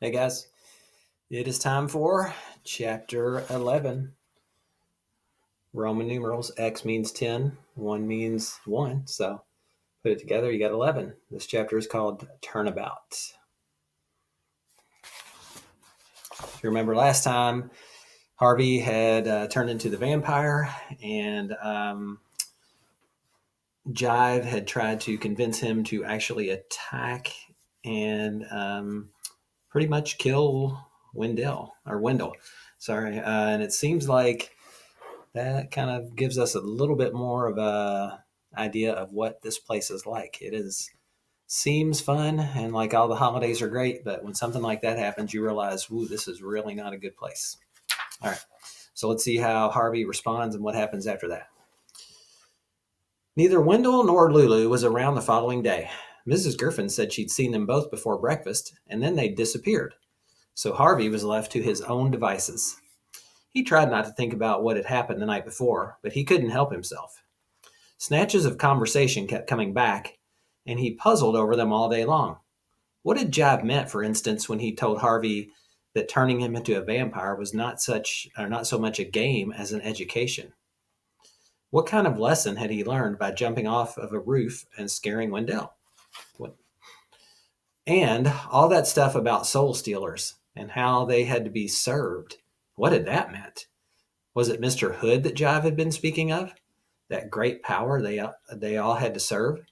Hey guys, it is time for chapter 11. Roman numerals. X means 10, 1 means 1. So put it together, you got 11. This chapter is called Turnabout. If you remember last time, Harvey had turned into the vampire, and Jive had tried to convince him to actually attack and pretty much kill Wendell. Sorry. And it seems like that kind of gives us a little bit more of a idea of what this place is like. Seems fun and like all the holidays are great, but when something like that happens, you realize, ooh, this is really not a good place. All right. So let's see how Harvey responds and what happens after that. Neither Wendell nor Lulu was around the following day. Mrs. Griffin said she'd seen them both before breakfast, and then they'd disappeared. So Harvey was left to his own devices. He tried not to think about what had happened the night before, but he couldn't help himself. Snatches of conversation kept coming back, and he puzzled over them all day long. What had Jive meant, for instance, when he told Harvey that turning him into a vampire was not so much a game as an education? What kind of lesson had he learned by jumping off of a roof and scaring Wendell? And all that stuff about soul stealers and how they had to be served. What had that meant? Was it Mr. Hood that Jive had been speaking of? That great power they all had to serve?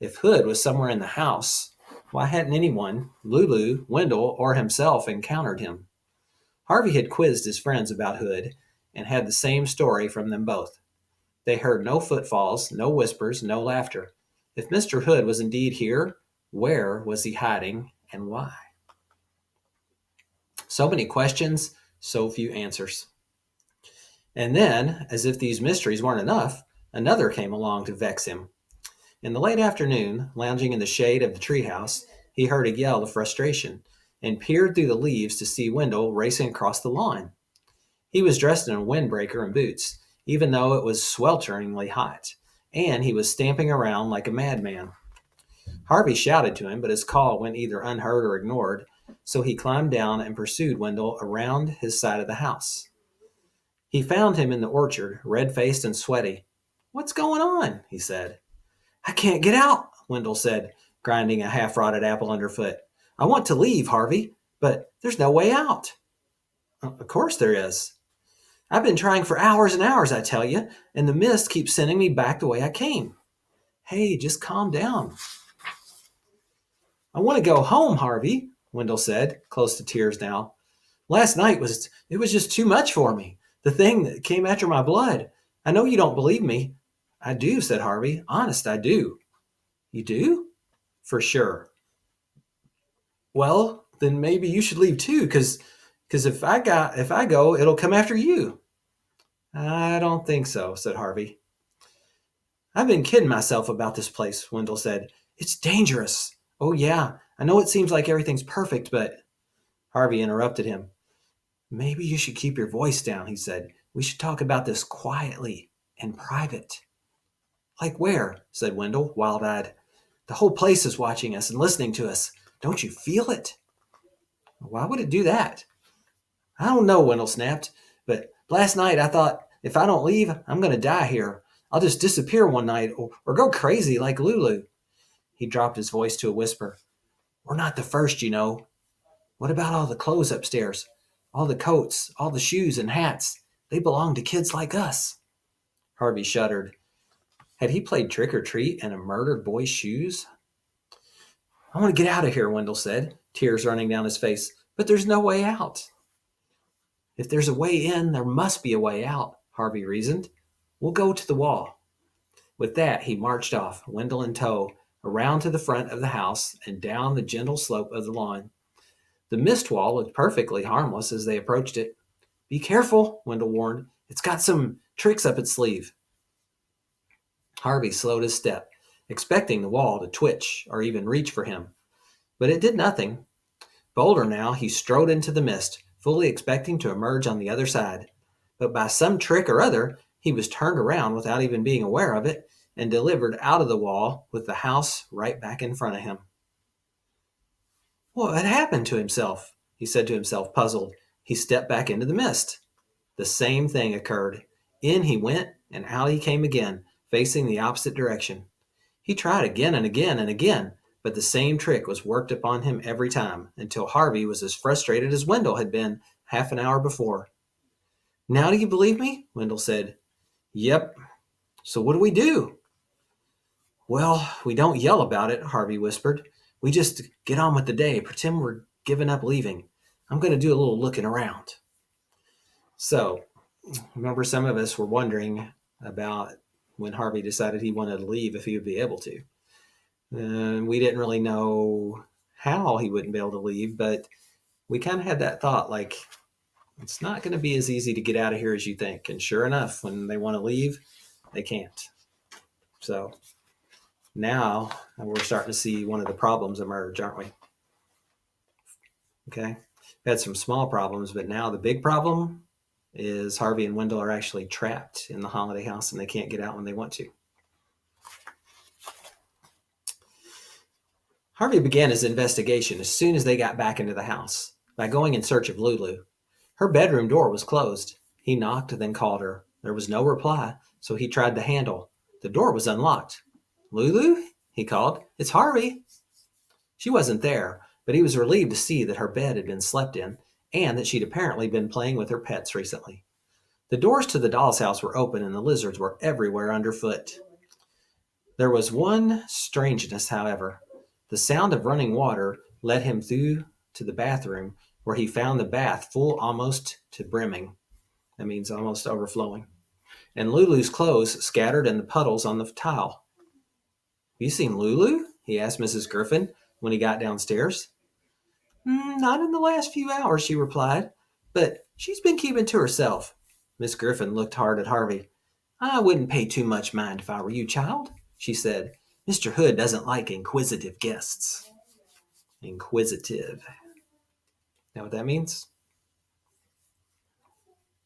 If Hood was somewhere in the house, why hadn't anyone, Lulu, Wendell, or himself, encountered him? Harvey had quizzed his friends about Hood and had the same story from them both. They heard no footfalls, no whispers, no laughter. If Mr. Hood was indeed here, where was he hiding and why? So many questions, so few answers. And then, as if these mysteries weren't enough, another came along to vex him. In the late afternoon, lounging in the shade of the treehouse, he heard a yell of frustration and peered through the leaves to see Wendell racing across the lawn. He was dressed in a windbreaker and boots, even though it was swelteringly hot, and he was stamping around like a madman. Harvey shouted to him, but his call went either unheard or ignored, so he climbed down and pursued Wendell around his side of the house. He found him in the orchard, red-faced and sweaty. "What's going on?" he said. "I can't get out," Wendell said, grinding a half-rotted apple underfoot. "I want to leave, Harvey, but there's no way out." "Of course there is. I've been trying for hours and hours, I tell you, and the mist keeps sending me back the way I came." "Hey, just calm down." "I want to go home, Harvey," Wendell said, close to tears now. "Last night was just too much for me. The thing that came after my blood. I know you don't believe me." "I do," said Harvey. "Honest, I do." "You do?" "For sure." "Well, then maybe you should leave too, because if I go, it'll come after you." "I don't think so," said Harvey. "I've been kidding myself about this place," Wendell said. "It's dangerous." "Oh yeah, I know it seems like everything's perfect, but—" Harvey interrupted him. "Maybe you should keep your voice down," he said. "We should talk about this quietly, in private." "Like where?" said Wendell, wild-eyed. "The whole place is watching us and listening to us. Don't you feel it?" "Why would it do that?" "I don't know," Wendell snapped. "But last night I thought, if I don't leave, I'm going to die here. I'll just disappear one night or go crazy like Lulu." He dropped his voice to a whisper. "We're not the first, you know. What about all the clothes upstairs? All the coats, all the shoes and hats. They belong to kids like us." Harvey shuddered. Had he played trick or treat in a murdered boy's shoes? "I want to get out of here," Wendell said, tears running down his face. "But there's no way out." "If there's a way in, there must be a way out," Harvey reasoned. "We'll go to the wall." With that, he marched off, Wendell in tow, around to the front of the house and down the gentle slope of the lawn. The mist wall looked perfectly harmless as they approached it. "Be careful," Wendell warned. "It's got some tricks up its sleeve." Harvey slowed his step, expecting the wall to twitch or even reach for him. But it did nothing. Bolder now, he strode into the mist, fully expecting to emerge on the other side. But by some trick or other, he was turned around without even being aware of it and delivered out of the wall with the house right back in front of him. What had happened to himself? he said to himself, puzzled. He stepped back into the mist. The same thing occurred. In he went, and out he came again, facing the opposite direction. He tried again and again and again, but the same trick was worked upon him every time, until Harvey was as frustrated as Wendell had been half an hour before. Now do you believe me? Wendell said. Yep. So what do we do? Well, we don't yell about it, Harvey whispered. We just get on with the day, pretend we're giving up leaving. I'm going to do a little looking around. So, remember some of us were wondering about when Harvey decided he wanted to leave if he would be able to. We didn't really know how he wouldn't be able to leave, but we kind of had that thought like, it's not going to be as easy to get out of here as you think. And sure enough, when they want to leave, they can't. So now we're starting to see one of the problems emerge, aren't we? Okay. We had some small problems, but now the big problem is Harvey and Wendell are actually trapped in the holiday house and they can't get out when they want to. Harvey began his investigation as soon as they got back into the house by going in search of Lulu. Her bedroom door was closed. He knocked, then called her. There was no reply, so he tried the handle. The door was unlocked. Lulu? He called. It's Harvey. She wasn't there, but he was relieved to see that her bed had been slept in and that she'd apparently been playing with her pets recently. The doors to the doll's house were open and the lizards were everywhere underfoot. There was one strangeness, however. The sound of running water led him through to the bathroom, where he found the bath full almost to brimming. That means almost overflowing. And Lulu's clothes scattered in the puddles on the tile. Have you seen Lulu? He asked Mrs. Griffin when he got downstairs. Not in the last few hours, she replied, but she's been keeping to herself. Miss Griffin looked hard at Harvey. I wouldn't pay too much mind if I were you, child, she said. Mr. Hood doesn't like inquisitive guests. Inquisitive. Know what that means?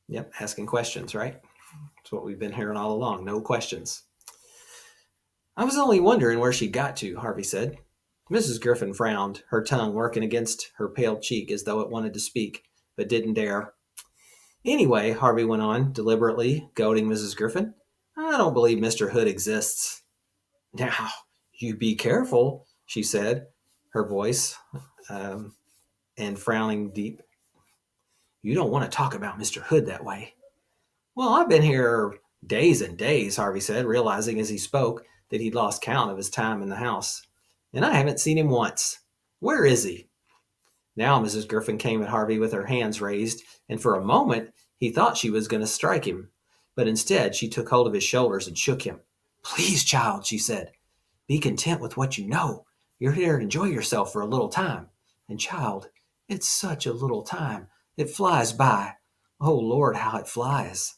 Yep, asking questions, right? That's what we've been hearing all along. No questions. I was only wondering where she got to, Harvey said. Mrs. Griffin frowned, her tongue working against her pale cheek as though it wanted to speak, but didn't dare. Anyway, Harvey went on, deliberately goading Mrs. Griffin, I don't believe Mr. Hood exists. Now, you be careful, she said, her voice and frowning deep. You don't want to talk about Mr. Hood that way. Well, I've been here days and days, Harvey said, realizing as he spoke that he'd lost count of his time in the house. And I haven't seen him once. Where is he? Now Mrs. Griffin came at Harvey with her hands raised, and for a moment he thought she was going to strike him. But instead she took hold of his shoulders and shook him. Please, child, she said, be content with what you know. You're here to enjoy yourself for a little time. And child, it's such a little time. It flies by. Oh, Lord, how it flies.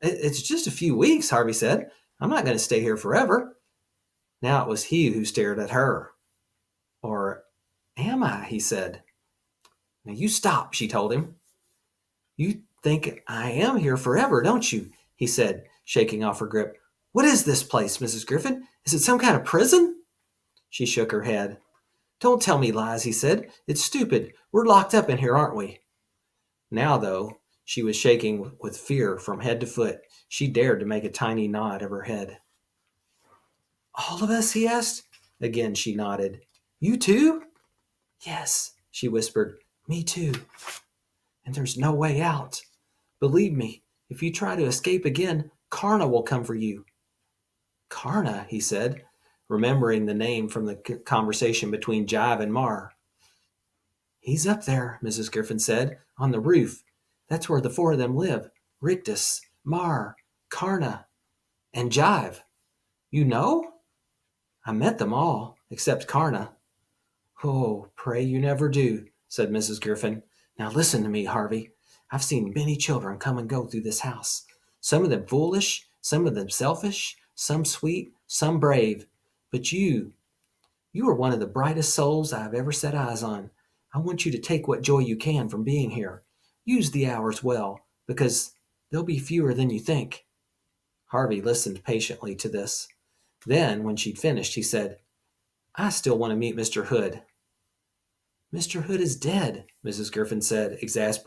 It's just a few weeks, Harvey said. I'm not going to stay here forever. Now it was he who stared at her. Or am I? He said. Now you stop, she told him. You think I am here forever, don't you? He said, shaking off her grip. What is this place, Mrs. Griffin? Is it some kind of prison? She shook her head. Don't tell me lies, he said. It's stupid. We're locked up in here, aren't we? Now, though, she was shaking with fear from head to foot. She dared to make a tiny nod of her head. All of us? He asked. Again, she nodded. You too? Yes, she whispered. Me too. And there's no way out. Believe me, if you try to escape again, Karna will come for you. Karna, he said, remembering the name from the conversation between Jive and Mar. He's up there, Mrs. Griffin said, on the roof. That's where the four of them live. Rictus, Mar, Karna, and Jive. You know? I met them all, except Karna. Oh, pray you never do, said Mrs. Griffin. Now listen to me, Harvey. I've seen many children come and go through this house. Some of them foolish, some of them selfish, some sweet, some brave. But you are one of the brightest souls I've ever set eyes on. I want you to take what joy you can from being here. Use the hours well, because they'll be fewer than you think. Harvey listened patiently to this. Then, when she'd finished, he said, I still want to meet Mr. Hood. Mr. Hood is dead, Mrs. Griffin said, exasperated.